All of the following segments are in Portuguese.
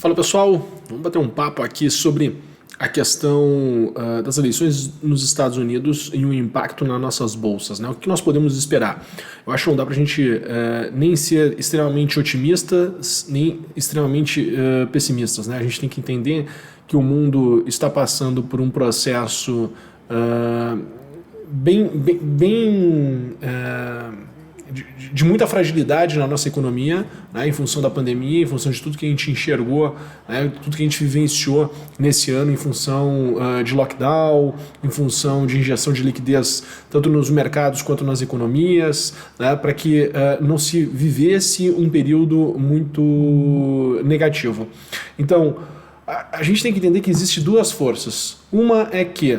Fala pessoal, vamos bater um papo aqui sobre a questão das eleições nos Estados Unidos e o impacto nas nossas bolsas, né? O que nós podemos esperar? Eu acho que não dá pra gente nem ser extremamente otimistas, nem extremamente pessimistas, né? A gente tem que entender que o mundo está passando por um processo de muita fragilidade na nossa economia, né, em função da pandemia, em função de tudo que a gente enxergou, né, tudo que a gente vivenciou nesse ano em função de lockdown, em função de injeção de liquidez tanto nos mercados quanto nas economias, né, para que não se vivesse um período muito negativo. Então, a gente tem que entender que existe duas forças. Uma é que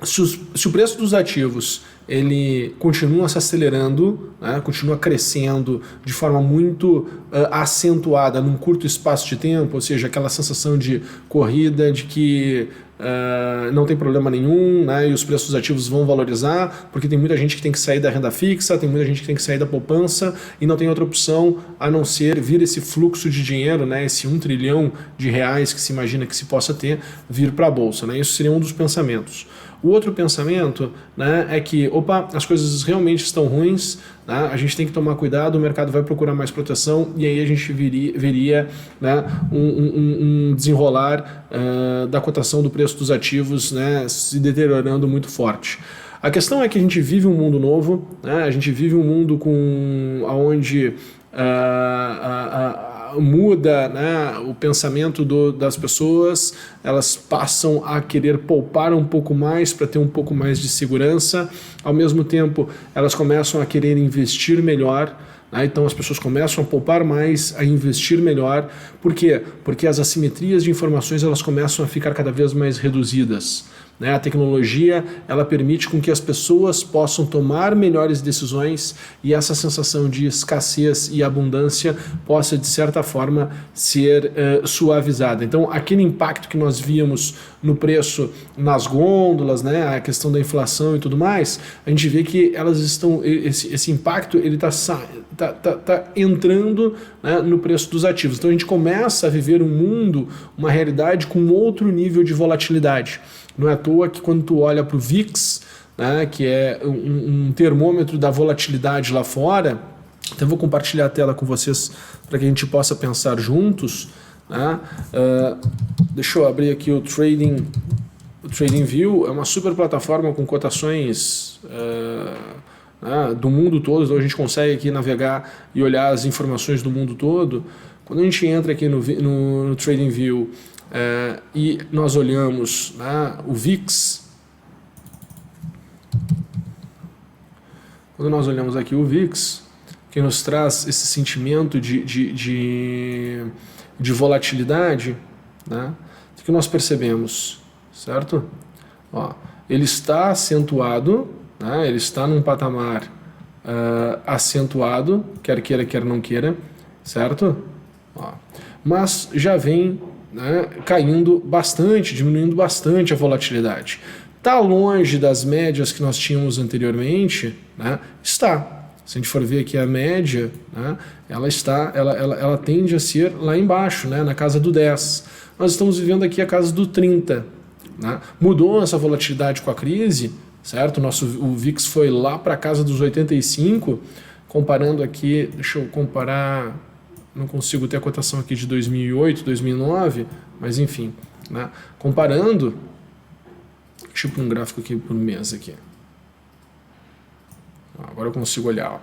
se o preço dos ativos ele continua se acelerando, né, continua crescendo de forma muito acentuada num curto espaço de tempo, ou seja, aquela sensação de corrida, de que não tem problema nenhum, né, e os preços dos ativos vão valorizar, porque tem muita gente que tem que sair da renda fixa, tem muita gente que tem que sair da poupança e não tem outra opção a não ser vir esse fluxo de dinheiro, né, esse 1 trilhão de reais que se imagina que se possa ter, vir para a Bolsa. Né, isso seria um dos pensamentos. O outro pensamento, né, é que, as coisas realmente estão ruins, né, a gente tem que tomar cuidado, o mercado vai procurar mais proteção e aí a gente veria né, um desenrolar da cotação do preço dos ativos, né, se deteriorando muito forte. A questão é que a gente vive um mundo novo, né, a gente vive um mundo onde muda, né, o pensamento das pessoas, elas passam a querer poupar um pouco mais para ter um pouco mais de segurança, ao mesmo tempo elas começam a querer investir melhor, né, então as pessoas começam a poupar mais, a investir melhor. Por quê? Porque as assimetrias de informações elas começam a ficar cada vez mais reduzidas. Né? A tecnologia ela permite com que as pessoas possam tomar melhores decisões e essa sensação de escassez e abundância possa, de certa forma, ser suavizada. Então, aquele impacto que nós víamos no preço nas gôndolas, né? A questão da inflação e tudo mais, a gente vê que elas estão, esse impacto ele está entrando, né, no preço dos ativos. Então, a gente começa a viver um mundo, uma realidade com outro nível de volatilidade. Não é à toa que quando tu olha para o VIX, né, que é um termômetro da volatilidade lá fora, até vou compartilhar a tela com vocês para que a gente possa pensar juntos. Né? Deixa eu abrir aqui o TradingView, é uma super plataforma com cotações do mundo todo, então a gente consegue aqui navegar e olhar as informações do mundo todo. Quando a gente entra aqui no TradingView, e nós olhamos, né, o VIX, quando nós olhamos aqui o VIX, que nos traz esse sentimento de volatilidade, né, o que nós percebemos, certo? Ó, ele está acentuado, né, ele está num patamar acentuado, quer queira, quer não queira, certo? Ó, mas já vem, né, caindo bastante, diminuindo bastante a volatilidade. Está longe das médias que nós tínhamos anteriormente? Né? Está. Se a gente for ver aqui a média, né, ela tende a ser lá embaixo, né, na casa do 10. Nós estamos vivendo aqui a casa do 30. Né? Mudou essa volatilidade com a crise, certo? O VIX foi lá para a casa dos 85, comparando aqui, deixa eu comparar... Não consigo ter a cotação aqui de 2008, 2009, mas enfim, né? Comparando, deixa eu pôr um gráfico aqui por mês aqui. Agora eu consigo olhar. Ó.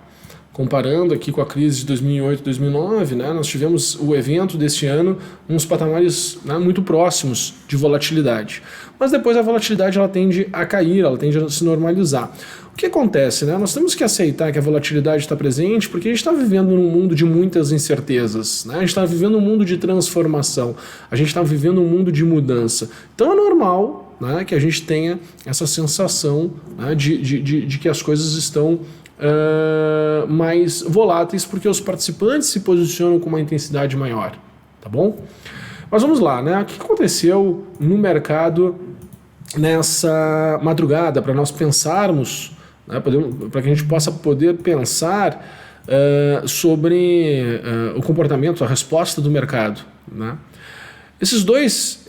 Comparando aqui com a crise de 2008, 2009, né? Nós tivemos o evento deste ano uns patamares, né, muito próximos de volatilidade. Mas depois a volatilidade ela tende a cair, ela tende a se normalizar. O que acontece? Né? Nós temos que aceitar que a volatilidade está presente porque a gente está vivendo num mundo de muitas incertezas. Né? A gente está vivendo um mundo de transformação. A gente está vivendo um mundo de mudança. Então é normal, né, que a gente tenha essa sensação, né, de que as coisas estão mais voláteis porque os participantes se posicionam com uma intensidade maior. Tá bom? Mas vamos lá. Né? O que aconteceu no mercado nessa madrugada para nós pensarmos, né, para que a gente possa poder pensar sobre o comportamento, a resposta do mercado. Né? Esses dois,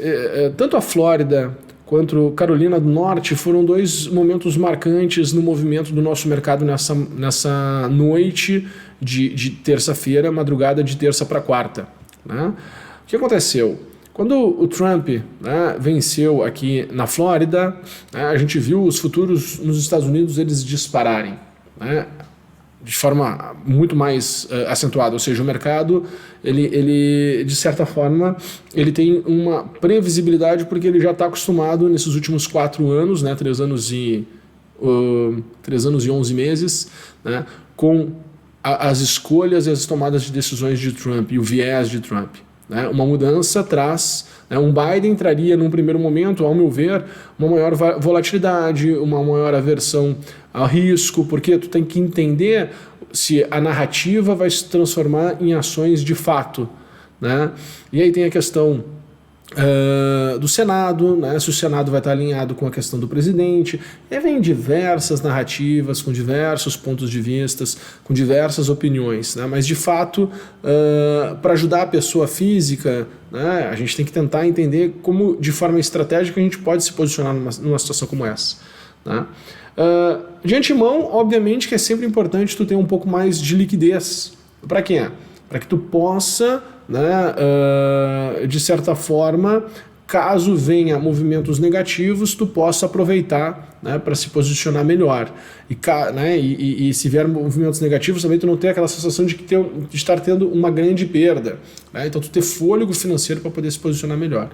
tanto a Flórida quanto Carolina do Norte, foram dois momentos marcantes no movimento do nosso mercado nessa noite de terça-feira, madrugada de terça para quarta. Né? O que aconteceu? Quando o Trump, né, venceu aqui na Flórida, né, a gente viu os futuros nos Estados Unidos eles dispararem, né, de forma muito mais acentuada, ou seja, o mercado, ele de certa forma, ele tem uma previsibilidade porque ele já está acostumado nesses últimos 4 anos, né, 3 anos e 11 meses, né, com as escolhas e as tomadas de decisões de Trump e o viés de Trump. Né? Uma mudança traz, né, um Biden traria num primeiro momento, ao meu ver, uma maior volatilidade, uma maior aversão ao risco, porque tu tem que entender se a narrativa vai se transformar em ações de fato. Né? E aí tem a questão do Senado, né? Se o Senado vai estar alinhado com a questão do presidente, e vem diversas narrativas, com diversos pontos de vista, com diversas opiniões, né? Mas de fato, para ajudar a pessoa física, né, a gente tem que tentar entender como de forma estratégica a gente pode se posicionar numa situação como essa. Né? De antemão, obviamente que é sempre importante tu ter um pouco mais de liquidez. Para quê? Para que tu possa, né, de certa forma, caso venha movimentos negativos, tu possa aproveitar, né, para se posicionar melhor. E se vier movimentos negativos, também tu não ter aquela sensação de estar tendo uma grande perda. Né? Então tu ter fôlego financeiro para poder se posicionar melhor.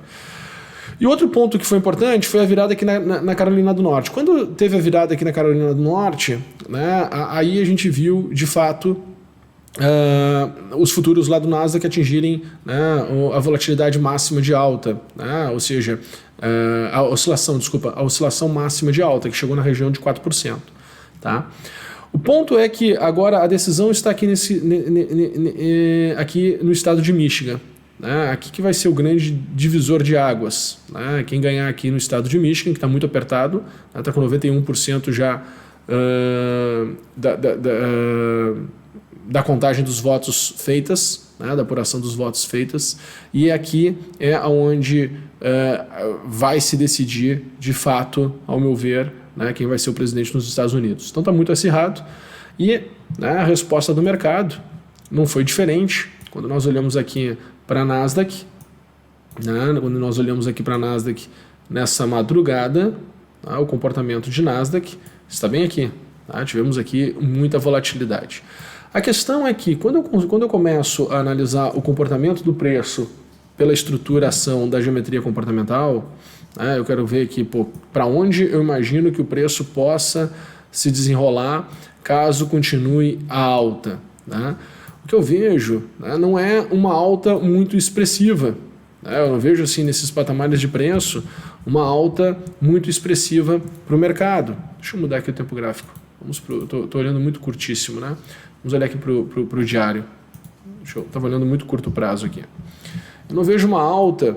E outro ponto que foi importante foi a virada aqui na Carolina do Norte. Quando teve a virada aqui na Carolina do Norte, né, aí a gente viu, de fato, os futuros lá do Nasdaq atingirem, né, a volatilidade máxima de alta, né, ou seja, a oscilação máxima de alta, que chegou na região de 4%. Tá? O ponto é que agora a decisão está aqui, aqui no estado de Michigan. Né, aqui que vai ser o grande divisor de águas. Né, quem ganhar aqui no estado de Michigan, que está muito apertado, está com 91% já da contagem dos votos feitas, né, da apuração dos votos feitas, e aqui é onde vai se decidir, de fato, ao meu ver, né, quem vai ser o presidente nos Estados Unidos. Então está muito acirrado, e, né, a resposta do mercado não foi diferente. Quando nós olhamos aqui para a Nasdaq, né, nessa madrugada, tá, o comportamento de Nasdaq está bem aqui. Tá, tivemos aqui muita volatilidade. A questão é que quando eu começo a analisar o comportamento do preço pela estruturação da geometria comportamental, né, eu quero ver aqui para onde eu imagino que o preço possa se desenrolar caso continue a alta. Né? O que eu vejo, né, não é uma alta muito expressiva. Né? Eu não vejo assim nesses patamares de preço uma alta muito expressiva para o mercado. Deixa eu mudar aqui o tempo gráfico. Estou olhando muito curtíssimo, né? Vamos olhar aqui para o diário. Estava olhando muito curto prazo aqui. Eu não vejo uma alta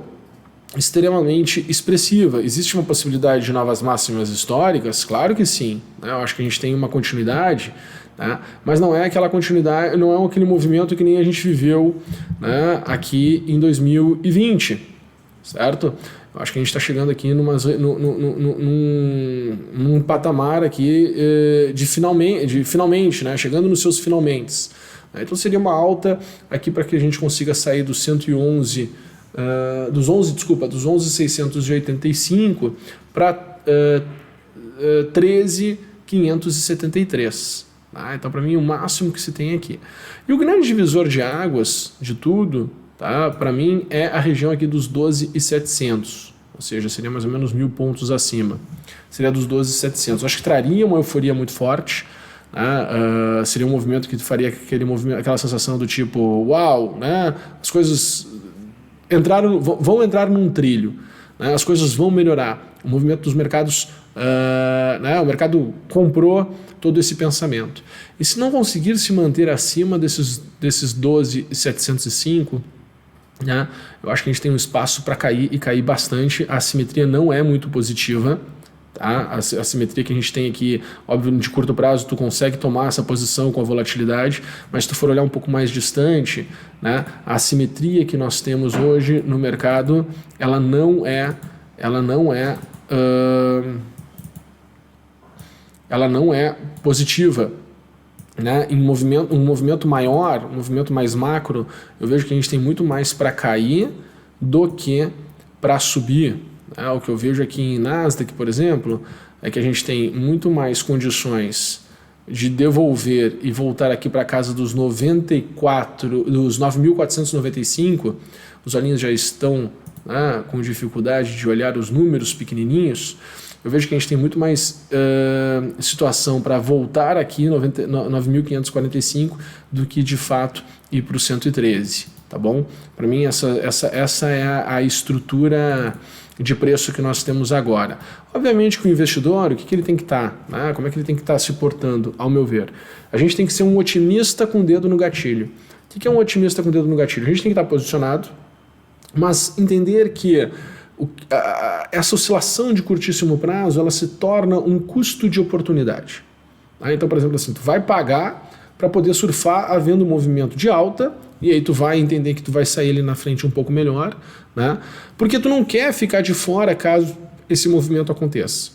extremamente expressiva. Existe uma possibilidade de novas máximas históricas? Claro que sim. Né? Eu acho que a gente tem uma continuidade, né? Mas não é aquela continuidade, não é aquele movimento que nem a gente viveu, né, aqui em 2020, certo? Eu acho que a gente está chegando aqui num patamar aqui de finalmente, né, chegando nos seus finalmente. Então seria uma alta aqui para que a gente consiga sair dos 111, dos 11.685 para 13.573. Então, para mim, o máximo que se tem aqui. E o grande divisor de águas de tudo, tá, para mim, é a região aqui dos 12.700. Ou seja, seria mais ou menos 1.000 pontos acima. Seria dos 12.700. Acho que traria uma euforia muito forte. Né? Seria um movimento que faria aquela sensação do tipo, uau, né? As coisas vão entrar num trilho. Né? As coisas vão melhorar. O movimento dos mercados, né? O mercado comprou todo esse pensamento. E se não conseguir se manter acima desses 12.705, né, eu acho que a gente tem um espaço para cair e cair bastante. A assimetria não é muito positiva. tá? A simetria que a gente tem aqui, óbvio, de curto prazo tu consegue tomar essa posição com a volatilidade, mas se tu for olhar um pouco mais distante, né, a assimetria que nós temos hoje no mercado, ela não é positiva, né? Em um movimento maior, um movimento mais macro, eu vejo que a gente tem muito mais para cair do que para subir. O que eu vejo aqui em Nasdaq, por exemplo, é que a gente tem muito mais condições de devolver e voltar aqui para casa dos 9.495. Os olhinhos já estão, né, com dificuldade de olhar os números pequenininhos. Eu vejo que a gente tem muito mais situação para voltar aqui 9.545 do que de fato ir para o 113, tá bom? Para mim essa é a estrutura de preço que nós temos agora. Obviamente que o investidor, o que ele tem que estar, né? Como é que ele tem que estar se portando, ao meu ver? A gente tem que ser um otimista com o dedo no gatilho. O que é um otimista com o dedo no gatilho? A gente tem que estar posicionado, mas entender que essa oscilação de curtíssimo prazo, ela se torna um custo de oportunidade. Então, por exemplo, assim, tu vai pagar para poder surfar havendo um movimento de alta, e aí tu vai entender que tu vai sair ali na frente um pouco melhor, né? Porque tu não quer ficar de fora caso esse movimento aconteça.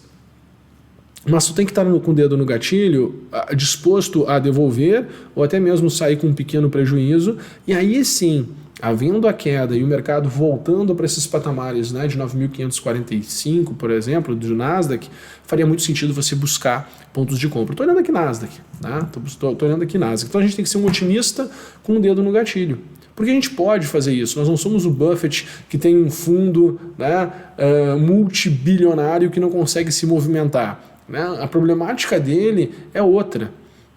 Mas tu tem que estar com o dedo no gatilho, disposto a devolver, ou até mesmo sair com um pequeno prejuízo, e aí sim, havendo a queda e o mercado voltando para esses patamares, né, de 9.545, por exemplo, do Nasdaq, faria muito sentido você buscar pontos de compra. Estou olhando aqui Nasdaq, né? Tô olhando aqui Nasdaq. Então a gente tem que ser um otimista com o dedo no gatilho. Porque a gente pode fazer isso. Nós não somos o Buffett que tem um fundo, né, multibilionário que não consegue se movimentar, né? A problemática dele é outra.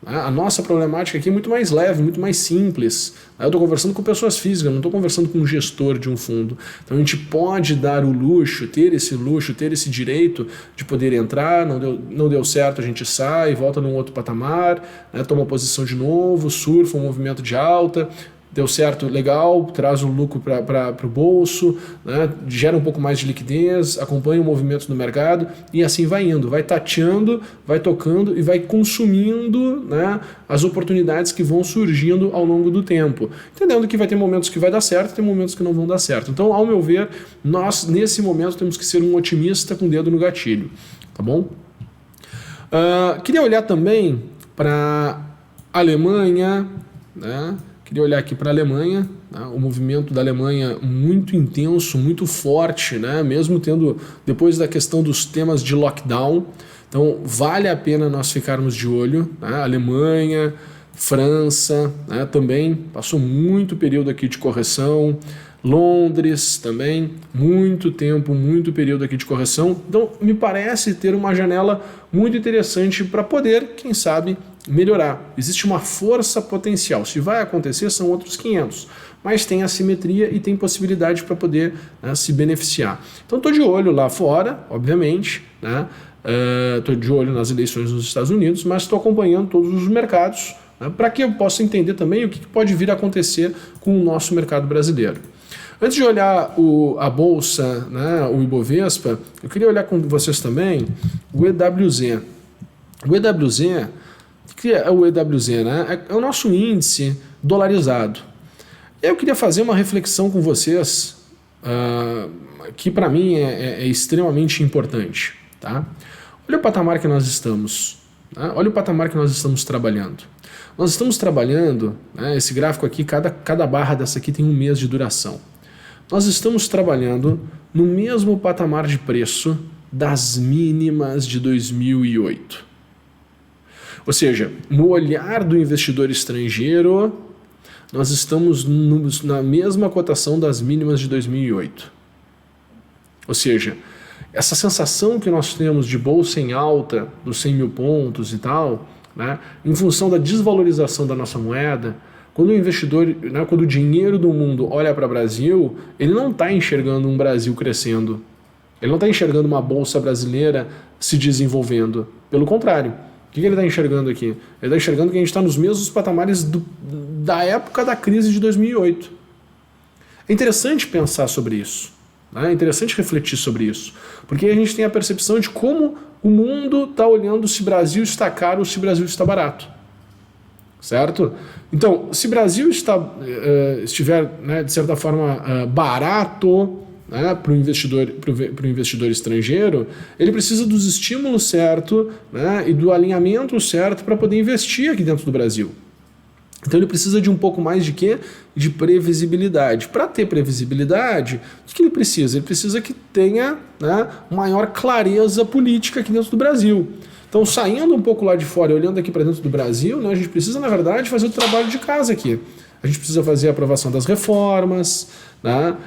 A nossa problemática aqui é muito mais leve, muito mais simples. Eu estou conversando com pessoas físicas, não estou conversando com um gestor de um fundo. Então a gente pode dar o luxo, ter esse direito de poder entrar, não deu certo, a gente sai, volta num outro patamar, né, toma posição de novo, surfa um movimento de alta. Deu certo, legal, traz o lucro para o bolso, né, gera um pouco mais de liquidez, acompanha o movimento do mercado e assim vai indo, vai tateando, vai tocando e vai consumindo, né, as oportunidades que vão surgindo ao longo do tempo. Entendendo que vai ter momentos que vai dar certo e tem momentos que não vão dar certo. Então, ao meu ver, nós nesse momento temos que ser um otimista com o dedo no gatilho, tá bom? Queria olhar também para a Alemanha, né? Queria olhar aqui para a Alemanha, né? O movimento da Alemanha muito intenso, muito forte, né? Mesmo tendo, depois da questão dos temas de lockdown. Então, vale a pena nós ficarmos de olho, né? Alemanha, França, né? Também passou muito período aqui de correção. Londres também, muito tempo, muito período aqui de correção. Então, me parece ter uma janela muito interessante para poder, quem sabe, melhorar. Existe uma força potencial. Se vai acontecer, são outros 500. Mas tem assimetria e tem possibilidade para poder, né, se beneficiar. Então, estou de olho lá fora, obviamente, né? Estou de olho nas eleições nos Estados Unidos, mas estou acompanhando todos os mercados, né, para que eu possa entender também o que pode vir a acontecer com o nosso mercado brasileiro. Antes de olhar a Bolsa, né, o Ibovespa, eu queria olhar com vocês também o EWZ. O EWZ, o que é o EWZ? Né? É o nosso índice dolarizado. Eu queria fazer uma reflexão com vocês que para mim é extremamente importante. Tá? Olha o patamar que nós estamos. Né? Olha o patamar que nós estamos trabalhando. Nós estamos trabalhando, né, esse gráfico aqui, cada barra dessa aqui tem um mês de duração. Nós estamos trabalhando no mesmo patamar de preço das mínimas de 2008. Ou seja, no olhar do investidor estrangeiro, nós estamos na mesma cotação das mínimas de 2008. Ou seja, essa sensação que nós temos de bolsa em alta, dos 100 mil pontos e tal, né, em função da desvalorização da nossa moeda, quando o investidor, né, quando o dinheiro do mundo olha para o Brasil, ele não está enxergando um Brasil crescendo. Ele não está enxergando uma bolsa brasileira se desenvolvendo. Pelo contrário, o que ele está enxergando aqui? Ele está enxergando que a gente está nos mesmos patamares da época da crise de 2008. É interessante pensar sobre isso. É interessante refletir sobre isso. Porque a gente tem a percepção de como O mundo está olhando se Brasil está caro ou se Brasil está barato. Certo? Então, se Brasil estiver, né, de certa forma, barato, né, para o investidor estrangeiro, ele precisa dos estímulos certos, né, e do alinhamento certo para poder investir aqui dentro do Brasil. Então ele precisa de um pouco mais de quê? De previsibilidade. Para ter previsibilidade, o que ele precisa? Ele precisa que tenha, né, maior clareza política aqui dentro do Brasil. Então, saindo um pouco lá de fora e olhando aqui para dentro do Brasil, né, a gente precisa, na verdade, fazer o trabalho de casa aqui. A gente precisa fazer a aprovação das reformas, né?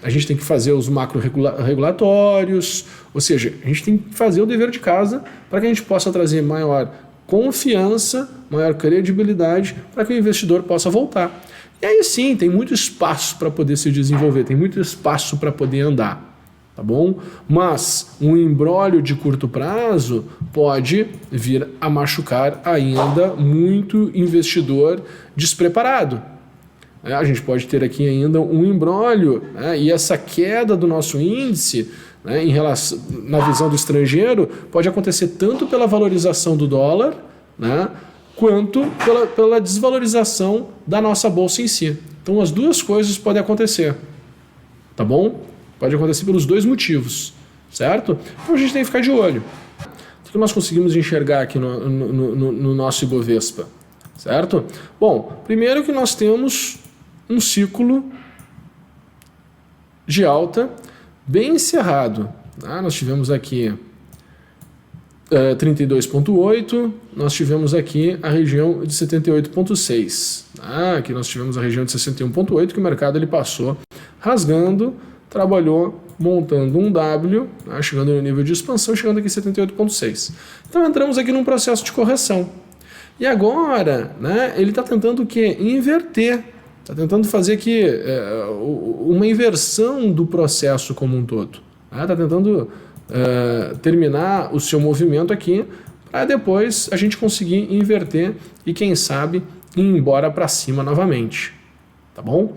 A gente tem que fazer os macro-regulatórios, ou seja, a gente tem que fazer o dever de casa para que a gente possa trazer maior confiança, maior credibilidade para que o investidor possa voltar. E aí sim, tem muito espaço para poder se desenvolver, tem muito espaço para poder andar, tá bom? Mas um imbróglio de curto prazo pode vir a machucar ainda muito investidor despreparado. A gente pode ter aqui ainda um imbróglio, né? E essa queda do nosso índice, né, na visão do estrangeiro, pode acontecer tanto pela valorização do dólar, né, quanto pela desvalorização da nossa bolsa em si. Então as duas coisas podem acontecer, tá bom? Pode acontecer pelos dois motivos, certo? Então a gente tem que ficar de olho. O que nós conseguimos enxergar aqui no nosso Ibovespa, certo? Bom, primeiro que nós temos um ciclo de alta bem encerrado. Tá? Nós tivemos aqui 32,8, nós tivemos aqui a região de 78,6. Tá? Aqui nós tivemos a região de 61,8 que o mercado ele passou rasgando, trabalhou montando um W, tá? Chegando no nível de expansão, chegando aqui em 78,6. Então entramos aqui num processo de correção. E agora, né, ele está tentando o quê? Inverter. Está tentando fazer aqui uma inversão do processo como um todo. Está tentando terminar o seu movimento aqui para depois a gente conseguir inverter e, quem sabe, ir embora para cima novamente. Tá bom?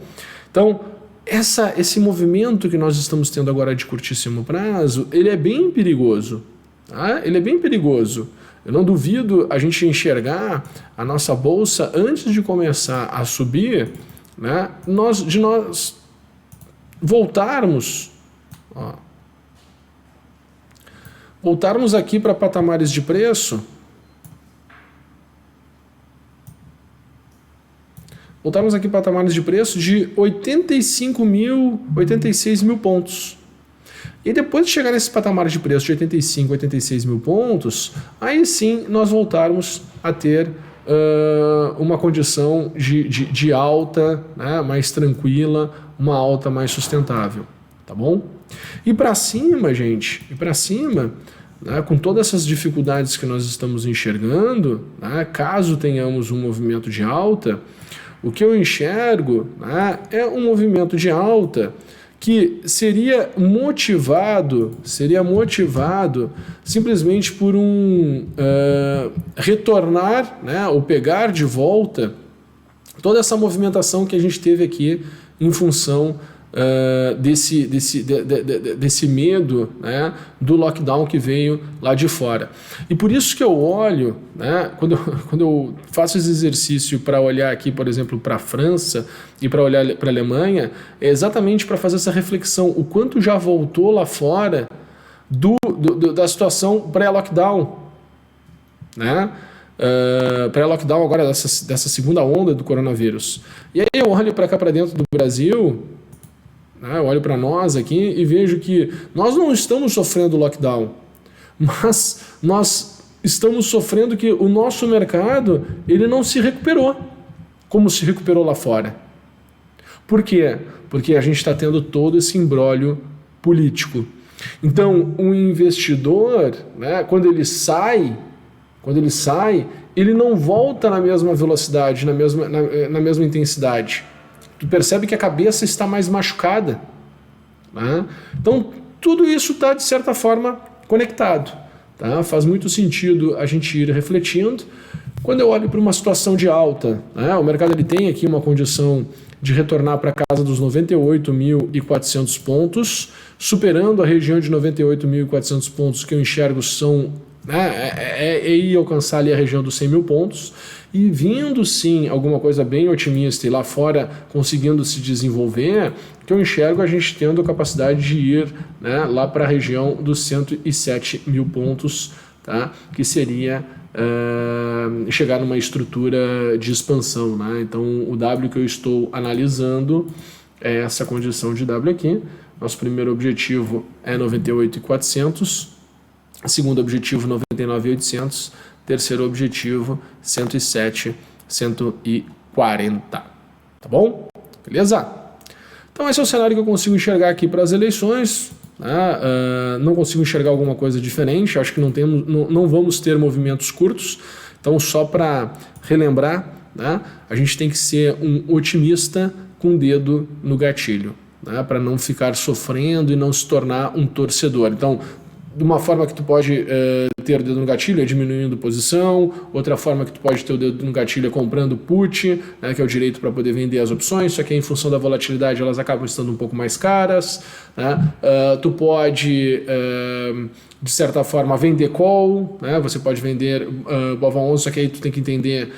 Então, esse movimento que nós estamos tendo agora de curtíssimo prazo, ele é bem perigoso. Tá? Ele é bem perigoso. Eu não duvido a gente enxergar a nossa bolsa antes de começar a subir, né, nós voltarmos aqui para patamares de preço, de 86 mil pontos. E depois de chegar nesse patamar de preço de 85, 86 mil pontos, aí sim nós voltarmos a ter uma condição de alta, né, mais tranquila, uma alta mais sustentável, tá bom? E para cima, gente, né, com todas essas dificuldades que nós estamos enxergando, né, caso tenhamos um movimento de alta, o que eu enxergo, né, é um movimento de alta que seria motivado simplesmente por retornar, né, ou pegar de volta toda essa movimentação que a gente teve aqui em função desse medo, né, do lockdown que veio lá de fora. E por isso que eu olho, né, quando eu faço esse exercício para olhar aqui, por exemplo, para a França e para olhar para a Alemanha, é exatamente para fazer essa reflexão, o quanto já voltou lá fora da situação pré-lockdown, né? Pré-lockdown agora dessa segunda onda do coronavírus. E aí eu olho para cá, para dentro do Brasil, eu olho para nós aqui e vejo que nós não estamos sofrendo lockdown, mas nós estamos sofrendo que o nosso mercado ele não se recuperou como se recuperou lá fora. Por quê? Porque a gente está tendo todo esse imbróglio político. Então, um investidor, né, quando ele sai, ele não volta na mesma velocidade, na mesma intensidade. Tu percebe que a cabeça está mais machucada, né? Então, tudo isso está, de certa forma, conectado. Tá? Faz muito sentido a gente ir refletindo. Quando eu olho para uma situação de alta, né, o mercado ele tem aqui uma condição de retornar para casa dos 98.400 pontos, superando a região de 98.400 pontos que eu enxergo são ir alcançar ali a região dos 100 mil pontos, e vindo sim alguma coisa bem otimista e lá fora conseguindo se desenvolver, que eu enxergo a gente tendo a capacidade de ir, né, lá para a região dos 107 mil pontos, tá? Que seria chegar numa estrutura de expansão, né? Então o W que eu estou analisando é essa condição de W aqui. Nosso primeiro objetivo é 98.400, segundo objetivo 99.800, terceiro objetivo 107.140, tá bom? Beleza? Então esse é o cenário que eu consigo enxergar aqui para as eleições. Não consigo enxergar alguma coisa diferente, acho que não vamos ter movimentos curtos, então só para relembrar, né, a gente tem que ser um otimista com o dedo no gatilho, né, para não ficar sofrendo e não se tornar um torcedor. Então, de uma forma que tu pode ter o dedo no gatilho é diminuindo posição, outra forma que tu pode ter o dedo no gatilho é comprando put, né, que é o direito para poder vender as opções, só que em função da volatilidade elas acabam estando um pouco mais caras, né? Tu pode, de certa forma, vender call, né? Você pode vender BOVA 11, só que aí tu tem que entender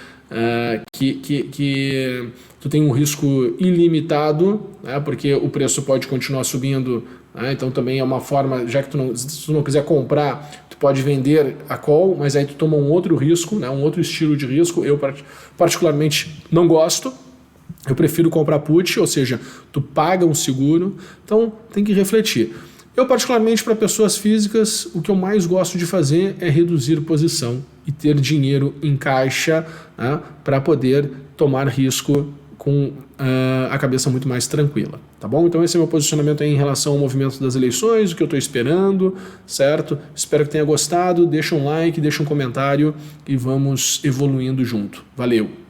que tu tem um risco ilimitado, né, porque o preço pode continuar subindo, né, então também é uma forma, já que se tu não quiser comprar, tu pode vender a call, mas aí tu toma um outro risco, né, um outro estilo de risco. Eu particularmente não gosto, eu prefiro comprar put, ou seja, tu paga um seguro, então tem que refletir. Eu, particularmente, para pessoas físicas, o que eu mais gosto de fazer é reduzir posição e ter dinheiro em caixa, né, para poder tomar risco com a cabeça muito mais tranquila, tá bom? Então esse é o meu posicionamento aí em relação ao movimento das eleições, o que eu estou esperando, certo? Espero que tenha gostado, deixa um like, deixa um comentário e vamos evoluindo junto. Valeu!